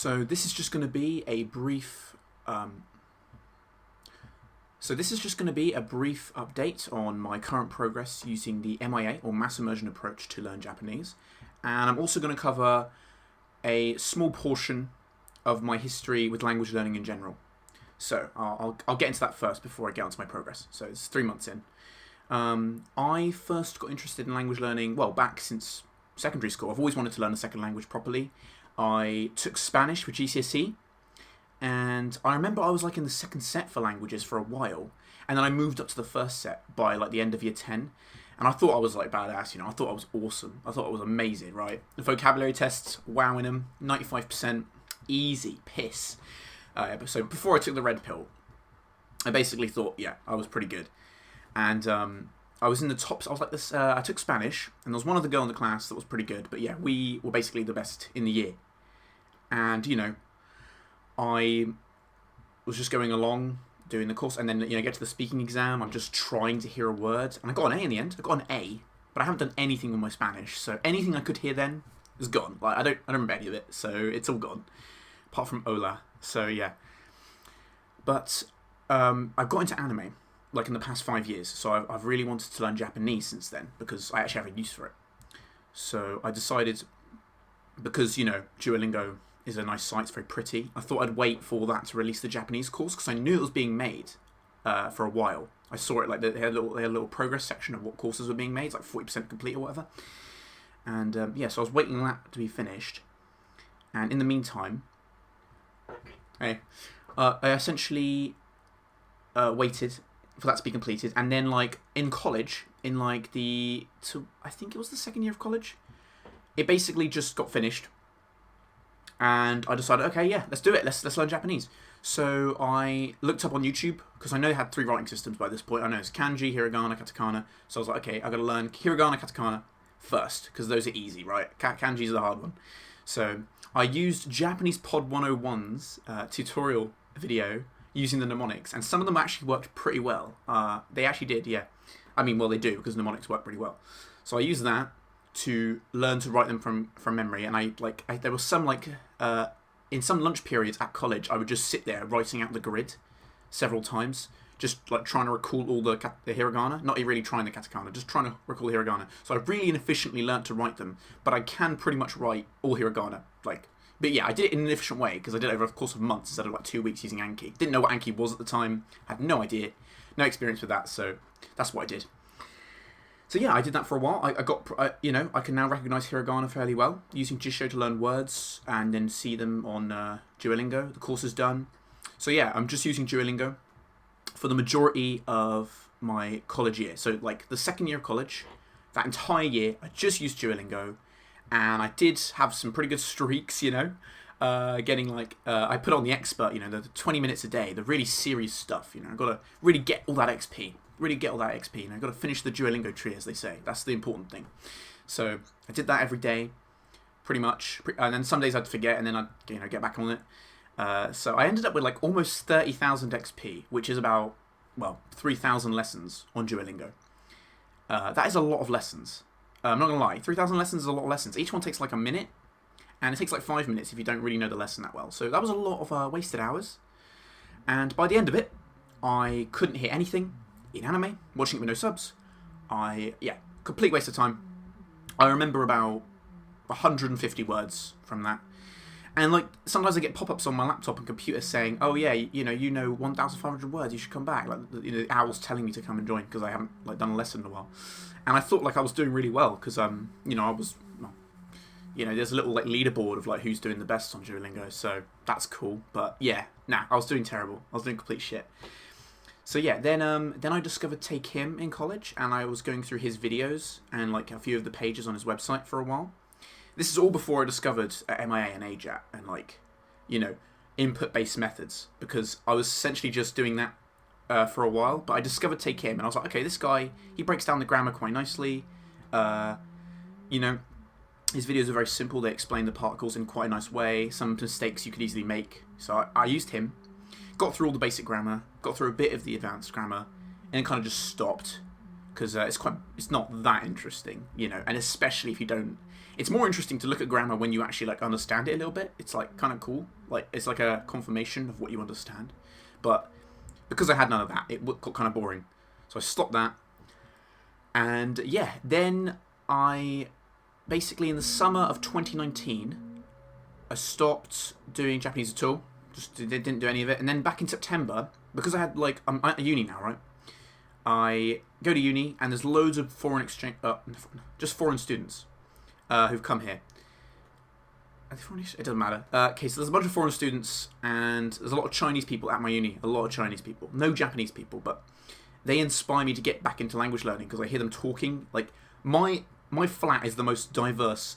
So this is just going to be a brief. This is just going to be a brief update on my current progress using the M.I.A. or Mass Immersion Approach to learn Japanese, and I'm also going to cover a small portion of my history with language learning in general. So I'll get into that first before I get onto my progress. So it's 3 months in. I first got interested in language learning, well, back since secondary school. I've always wanted to learn a second language properly. I took Spanish for GCSE, and I remember I was like in the second set for languages for a while, and then I moved up to the first set by like the end of year 10, and I thought I was like badass, I thought I was awesome. I thought I was amazing, right? The vocabulary tests, wowing them, 95%, easy, piss. So before I took the red pill, I basically thought, yeah, I was pretty good. And I was in the top, I was like this, I took Spanish, and there was one other girl in the class that was pretty good, but yeah, we were basically the best in the year. And, I was just going along, doing the course, and then, get to the speaking exam, I'm just trying to hear a word, and I got an A in the end. I got an A, but I haven't done anything with my Spanish, so anything I could hear then is gone. Like, I don't remember any of it, so it's all gone, apart from hola. So, yeah. But I've got into anime, like, in the past 5 years, so I've really wanted to learn Japanese since then, because I actually have a use for it. So I decided, because, Duolingo is a nice site, it's very pretty, I thought I'd wait for that to release the Japanese course, because I knew it was being made for a while. I saw it, like, they had a little progress section of what courses were being made, it's like 40% complete or whatever. And, so I was waiting for that to be finished. And in the meantime, I essentially waited for that to be completed. And then, like, in college, in, like, I think it was the second year of college, it basically just got finished. And I decided, okay, yeah, let's do it. Let's learn Japanese. So I looked up on YouTube, because I know they had 3 writing systems by this point. I know it's Kanji, Hiragana, Katakana. So I was like, okay, I've got to learn Hiragana, Katakana first, because those are easy, right? Kanji's the hard one. So I used Japanese Pod 101's tutorial video using the mnemonics, and some of them actually worked pretty well. They actually did, yeah. I mean, well, they do, because mnemonics work pretty well. So I used that to learn to write them from memory, and there was some, like, in some lunch periods at college, I would just sit there writing out the grid several times, just like trying to recall all the hiragana, not really trying the katakana, just trying to recall the hiragana. So I really inefficiently learnt to write them, but I can pretty much write all hiragana, like. But yeah, I did it in an efficient way, because I did it over the course of months instead of like 2 weeks using Anki. Didn't know what Anki was at the time, had no idea, no experience with that, so that's what I did. So yeah, I did that for a while. I can now recognise hiragana fairly well, using Jisho to learn words, and then see them on Duolingo. The course is done. So yeah, I'm just using Duolingo for the majority of my college year. So like the second year of college, that entire year, I just used Duolingo, and I did have some pretty good streaks, getting like, I put on the expert, the 20 minutes a day, the really serious stuff, I've got to really get all that XP. I've got to finish the Duolingo tree, as they say. That's the important thing. So I did that every day, pretty much. And then some days I'd forget, and then I'd get back on it. So I ended up with like almost 30,000 XP, which is about, 3,000 lessons on Duolingo. That is a lot of lessons. I'm not going to lie. 3,000 lessons is a lot of lessons. Each one takes like a minute, and it takes like 5 minutes if you don't really know the lesson that well. So that was a lot of wasted hours. And by the end of it, I couldn't hear anything in anime, watching it with no subs. Complete waste of time. I remember about 150 words from that. And like, sometimes I get pop-ups on my laptop and computer saying, oh yeah, you know 1,500 words, you should come back. Like, the owl's telling me to come and join, because I haven't like done a lesson in a while. And I thought like I was doing really well, because I was, there's a little like leaderboard of like who's doing the best on Duolingo, so that's cool. But yeah, I was doing terrible. I was doing complete shit. So yeah, then I discovered Take Him in college, and I was going through his videos and like a few of the pages on his website for a while. This is all before I discovered M.I.A. and AJAT and like, input-based methods, because I was essentially just doing that for a while. But I discovered Take Him, and I was like, okay, this guy, he breaks down the grammar quite nicely. His videos are very simple. They explain the particles in quite a nice way. Some mistakes you could easily make. So I used him. Got through all the basic grammar, got through a bit of the advanced grammar, and then kind of just stopped. because it's not that interesting, you know, and especially if you don't. It's more interesting to look at grammar when you actually like understand it a little bit. It's like kind of cool, like it's like a confirmation of what you understand. But because I had none of that, it got kind of boring, so I stopped that. And yeah, then I basically in the summer of 2019, I stopped doing Japanese at all. Just didn't do any of it. And then back in September, because I had like I'm at uni now, right? I go to uni and there's loads of foreign exchange, just foreign students who've come here. Are they foreign? It doesn't matter. Okay, so there's a bunch of foreign students and there's a lot of Chinese people at my uni. A lot of Chinese people, no Japanese people, but they inspire me to get back into language learning because I hear them talking. Like my flat is the most diverse,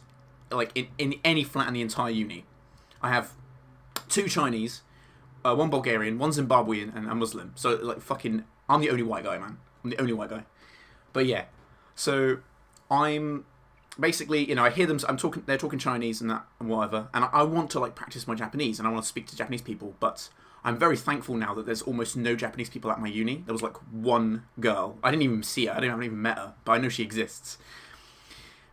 like in any flat in the entire uni. I have 2 Chinese, 1 Bulgarian, 1 Zimbabwean, and a Muslim. So like fucking, I'm the only white guy, man. I'm the only white guy. But yeah, so I'm basically, you know, I hear them. They're talking Chinese and that and whatever, and I want to like practice my Japanese and I want to speak to Japanese people, but I'm very thankful now that there's almost no Japanese people at my uni. There was like 1 girl. I didn't even see her. I haven't even met her, but I know she exists.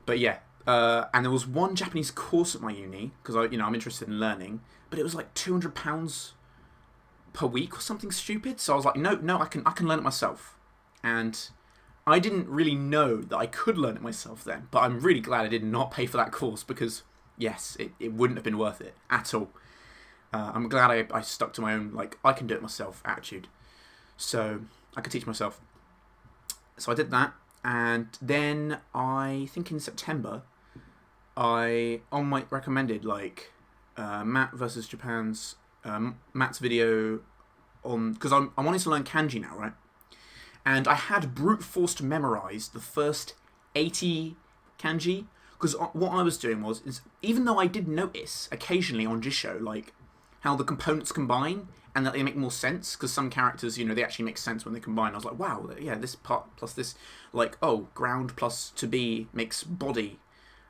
But yeah, and there was 1 Japanese course at my uni because I'm interested in learning, but it was like £200 per week or something stupid. So I was like, no, I can learn it myself, and I didn't really know that I could learn it myself then. But I'm really glad I did not pay for that course because yes, it wouldn't have been worth it at all. I'm glad I stuck to my own, like, I can do it myself attitude. So I could teach myself. So I did that. And then I think in September, on my recommended, like, Matt versus Japan's, Matt's video on, because I wanted to learn kanji now, right? And I had brute forced memorized the first 80 kanji. Because what I was doing is even though I did notice occasionally on Jisho, like, how the components combine and that they make more sense, because some characters, you know, they actually make sense when they combine. I was like, wow, yeah, this part plus this, like, oh, ground plus to be makes body.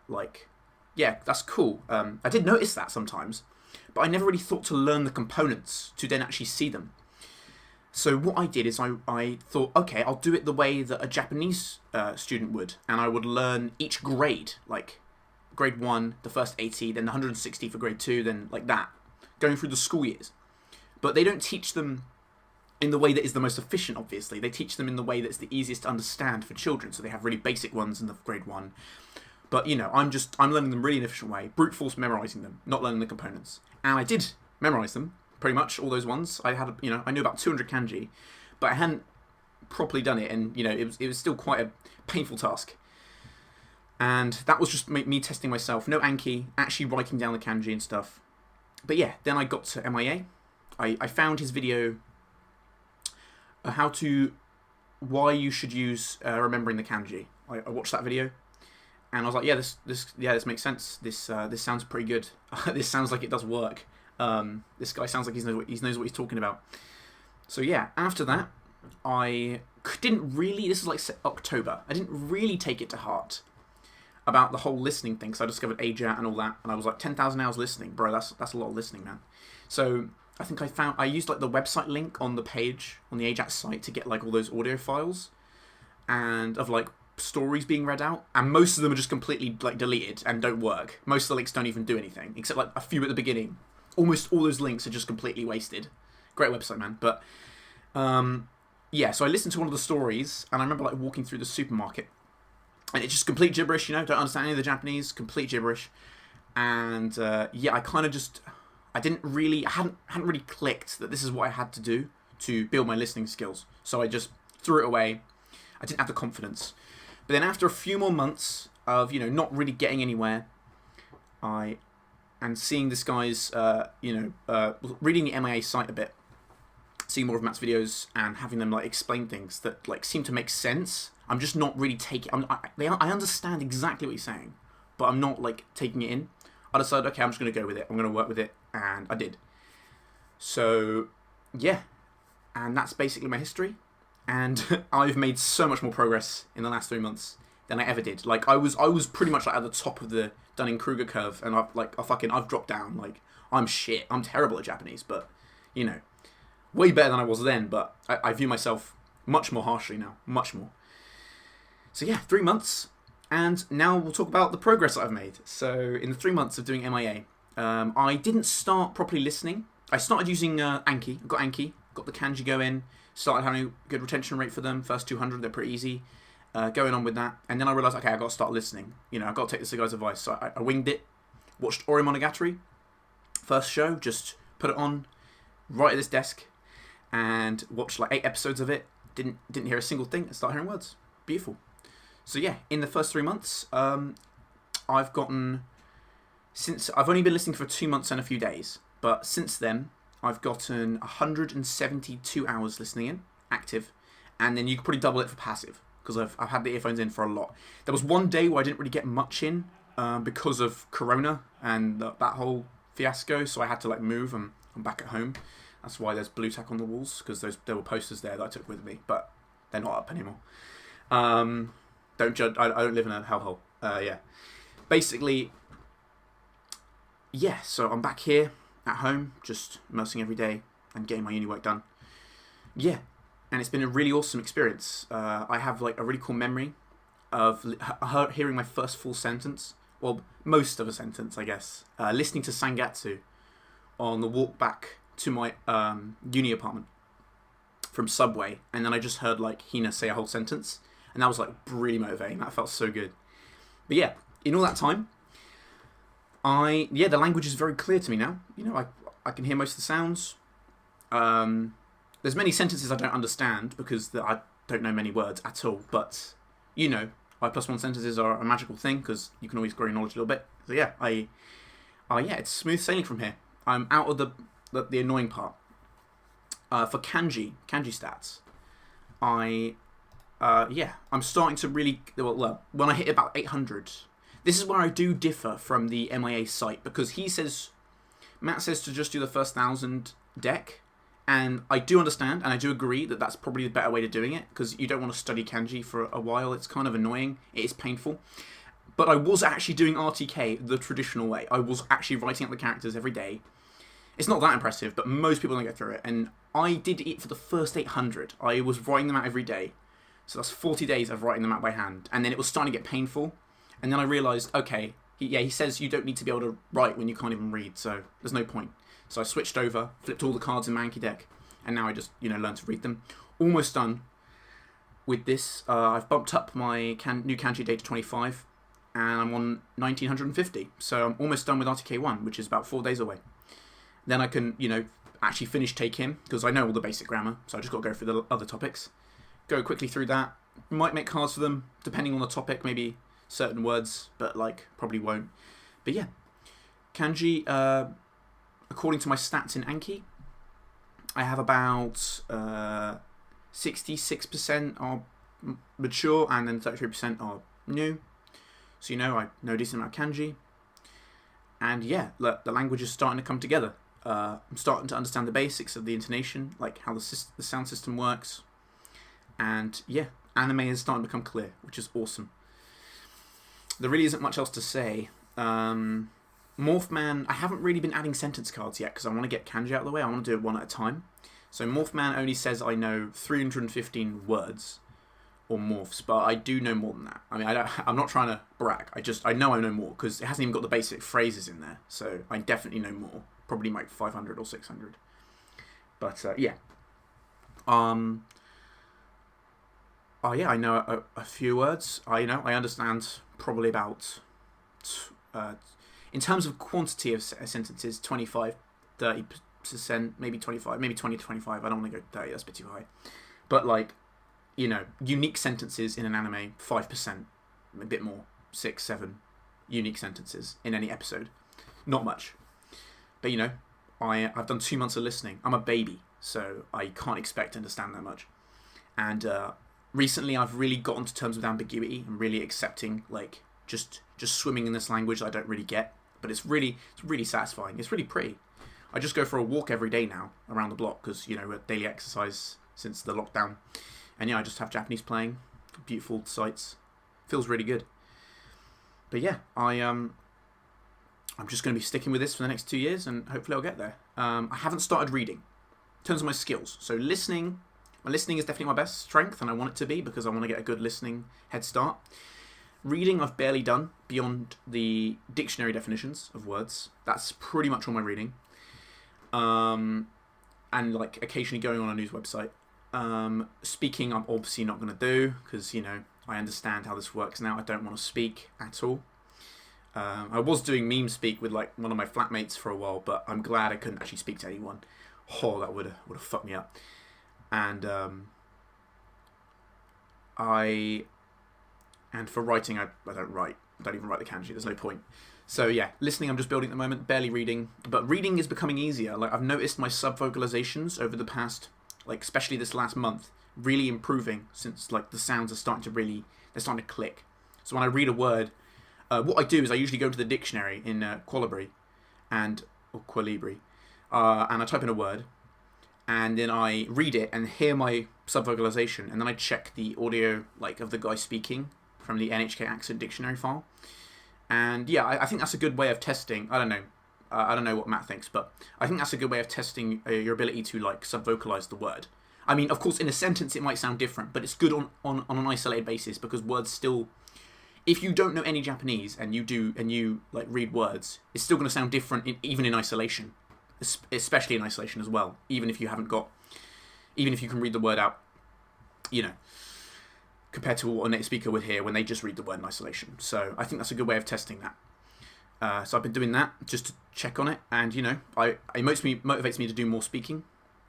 Like, yeah, that's cool. I did notice that sometimes, but I never really thought to learn the components to then actually see them. So what I did is I thought, okay, I'll do it the way that a Japanese student would, and I would learn each grade, like grade 1, the first 80, then the 160 for grade 2, then like that, going through the school years. But they don't teach them in the way that is the most efficient, obviously. They teach them in the way that's the easiest to understand for children, so they have really basic ones in the grade 1. But, you know, I'm learning them really in an efficient way, brute force memorizing them, not learning the components. And I did memorize them, pretty much, all those ones. I knew about 200 kanji, but I hadn't properly done it, and, you know, it was still quite a painful task. And that was just me testing myself, no Anki, actually writing down the kanji and stuff. But yeah, then I got to M.I.A. I found his video, why you should use remembering the kanji. I watched that video, and I was like, yeah, this makes sense. This sounds pretty good. This sounds like it does work. This guy sounds like he knows what he's talking about. So yeah, after that, I didn't really. This is like October. I didn't really take it to heart about the whole listening thing, because I discovered AJAT and all that, and I was like, 10,000 hours listening, bro. That's a lot of listening, man. So I think I used like the website link on the page on the AJAT site to get like all those audio files and of like stories being read out, and most of them are just completely like deleted and don't work. Most of the links don't even do anything except like a few at the beginning. Almost all those links are just completely wasted. Great website, man. But yeah, so I listened to one of the stories, and I remember like walking through the supermarket, and it's just complete gibberish, you know, don't understand any of the Japanese, complete gibberish. And yeah, I kind of just, I hadn't really clicked that this is what I had to do to build my listening skills. So I just threw it away. I didn't have the confidence. But then after a few more months of, you know, not really getting anywhere, and seeing this guy's, reading the M.I.A. site a bit, seeing more of Matt's videos and having them like explain things that like seem to make sense. I'm just not really taking. I understand exactly what he's saying, but I'm not like taking it in. I decided, okay, I'm just going to go with it. I'm going to work with it, and I did. So yeah, and that's basically my history. And I've made so much more progress in the last 3 months than I ever did. Like I was pretty much like at the top of the Dunning-Kruger curve, and I've dropped down. Like I'm shit. I'm terrible at Japanese, but you know, way better than I was then. But I view myself much more harshly now, much more. So yeah, 3 months, and now we'll talk about the progress that I've made. So in the 3 months of doing M.I.A, I didn't start properly listening. I started using Anki. I got Anki, got the Kanji going, started having a good retention rate for them. First 200, they're pretty easy. Going on with that, and then I realised, okay, I've got to start listening. I've got to take this guy's advice. So I winged it, watched Ori Monogatari, first show, just put it on right at this desk, and watched like 8 episodes of it. Didn't hear a single thing, and started hearing words. Beautiful. So yeah, in the first 3 months, I've only been listening for 2 months and a few days, but since then I've gotten 172 hours listening in, active, and then you could probably double it for passive, because I've had the earphones in for a lot. There was one day where I didn't really get much in because of Corona and that whole fiasco, so I had to like move, and I'm back at home. That's why there's blue tack on the walls, because there were posters there that I took with me, but they're not up anymore. Don't judge. I don't live in a hellhole. Yeah. Basically, yeah. So I'm back here at home, just immersing every day and getting my uni work done. Yeah, and it's been a really awesome experience. I have like a really cool memory of hearing my first full sentence, well, most of a sentence, I guess. Listening to Sangatsu on the walk back to my uni apartment from Subway, and then I just heard like Hina say a whole sentence, and that was like really motivating. That felt so good. But yeah, in all that time, the language is very clear to me now. I can hear most of the sounds. There's many sentences I don't understand because I don't know many words at all. But I+1 sentences are a magical thing because you can always grow your knowledge a little bit. So yeah, it's smooth sailing from here. I'm out of the annoying part. For kanji stats, I'm starting to really, well, when I hit about 800, this is where I do differ from the M.I.A site, because Matt says to just do the first 1,000 deck, and I do understand, and I do agree that that's probably the better way to doing it, because you don't want to study kanji for a while. It's kind of annoying. It is painful. But I was actually doing RTK the traditional way. I was actually writing out the characters every day. It's not that impressive, but most people don't get through it. And I did it for the first 800. I was writing them out every day. So that's 40 days of writing them out by hand. And then it was starting to get painful. And then I realised, okay, he says you don't need to be able to write when you can't even read. So there's no point. So I switched over, flipped all the cards in my Anki deck. And now I just, learn to read them. Almost done with this. I've bumped up my new Kanji day to 25. And I'm on 1950. So I'm almost done with RTK1, which is about 4 days away. Then I can, actually finish Take Him, because I know all the basic grammar, so I just got to go through the other topics. Go quickly through that. Might make cards for them, depending on the topic, maybe certain words, but probably won't. But yeah, Kanji, according to my stats in Anki, I have about 66% are mature, and then 33% are new. So I know a decent amount of Kanji. And yeah, the language is starting to come together. I'm starting to understand the basics of the intonation, like how the sound system works. And yeah, anime is starting to become clear, which is awesome. There really isn't much else to say. Morphman, I haven't really been adding sentence cards yet because I want to get kanji out of the way. I want to do it one at a time. So Morphman only says I know 315 words or morphs, but I do know more than that. I mean, I'm not trying to brag. I know I know more because it hasn't even got the basic phrases in there. So I definitely know more. Probably like 500 or 600. But yeah. Yeah, I know a few words. I understand probably about, in terms of quantity of sentences, 25, 30%, maybe 25, maybe 20 to 25. I don't want to go 30, that's a bit too high. But unique sentences in an anime, 5%, a bit more, 6, 7 unique sentences in any episode. Not much. But I've done 2 months of listening. I'm a baby, so I can't expect to understand that much. And recently I've really gotten to terms with ambiguity and really accepting just swimming in this language that I don't really get. But it's really satisfying. It's really pretty. I just go for a walk every day now around the block because we're daily exercise since the lockdown. And yeah, I just have Japanese playing. Beautiful sights. Feels really good. But yeah, I'm just going to be sticking with this for the next 2 years and hopefully I'll get there. I haven't started reading in terms of my skills. So listening, My listening is definitely my best strength, and I want it to be because I want to get a good listening head start. Reading I've barely done beyond the dictionary definitions of words. That's pretty much all my reading. And like occasionally going on a news website. Speaking I'm obviously not going to do because, I understand how this works now. I don't want to speak at all. I was doing meme speak with like one of my flatmates for a while, but I'm glad I couldn't actually speak to anyone. Oh, that would have fucked me up. And for writing, I don't write. I don't even write the kanji. There's no point. So yeah, listening I'm just building at the moment, barely reading. But reading is becoming easier. Like I've noticed my sub-vocalizations over the past, like especially this last month, really improving since like the sounds are starting to click. So when I read a word, what I do is I usually go to the dictionary in Qualibri, or Qualibri, and I type in a word, and then I read it and hear my sub-vocalization, and then I check the audio like of the guy speaking from the NHK Accent Dictionary file. And yeah, I think that's a good way of testing. I don't know what Matt thinks, but I think that's a good way of testing your ability to like sub-vocalize the word. I mean, of course, in a sentence it might sound different, but it's good on an isolated basis because words still. If you don't know any Japanese and you like read words, it's still going to sound different even in isolation, especially in isolation as well. Even if you can read the word out, compared to what a native speaker would hear when they just read the word in isolation. So I think that's a good way of testing that. So I've been doing that just to check on it, and it motivates me to do more speaking,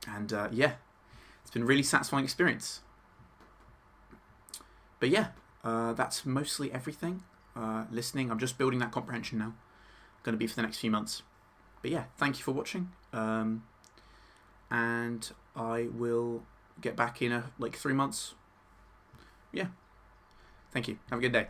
and it's been a really satisfying experience. But yeah. That's mostly everything. Listening, I'm just building that comprehension now. Going to be for the next few months. But yeah, thank you for watching. And I will get back in 3 months. Yeah. Thank you. Have a good day.